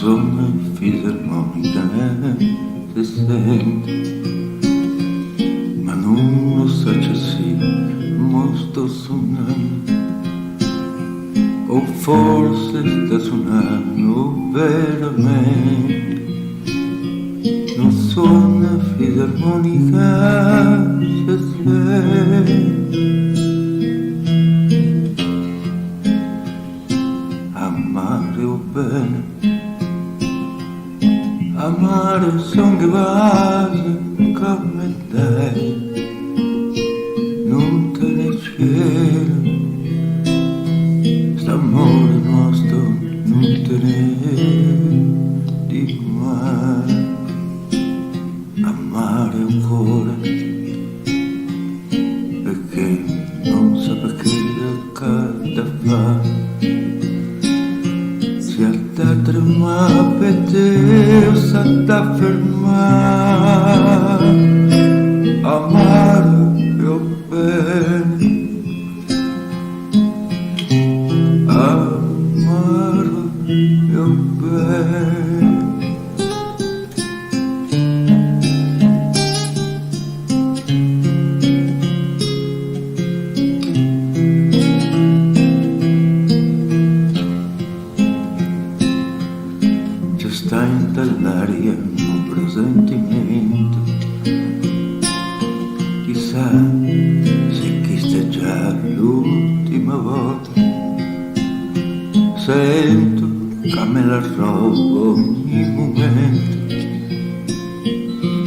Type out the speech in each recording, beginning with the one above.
suona fisarmonica se sente, ma non lo sa se sì, mo sto suonando, o forse sta suonando veramente. Non suona fisarmonica se sente, amare o bene, amare son che base come te, non te ne cielo, st'amore nostro non te ne di mai. Amare un cuore perché non sa perché da fare, si alta trema per te o sa da fermare. Amare io bene, amare io bene. Sta in dall'aria un presentimento, chissà se questa è già l'ultima volta. Sento che me la robo ogni momento,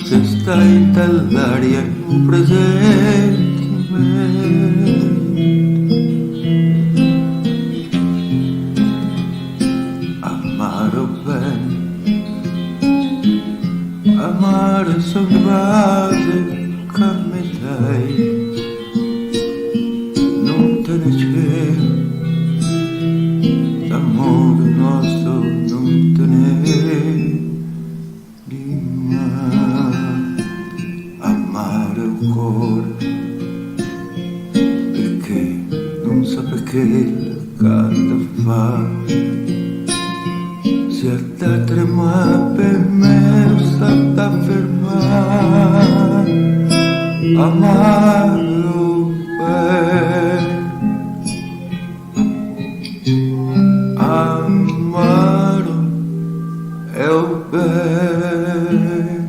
se sta in dall'aria un presentimento. Amare o bene, amare son che base come dai, non te ne c'è, l'amore nostro non te ne di mai. Amare un cuore perché non sa perché canta fa, si alta trema per me o sta da fermare. Amaro bene, amaro è bene.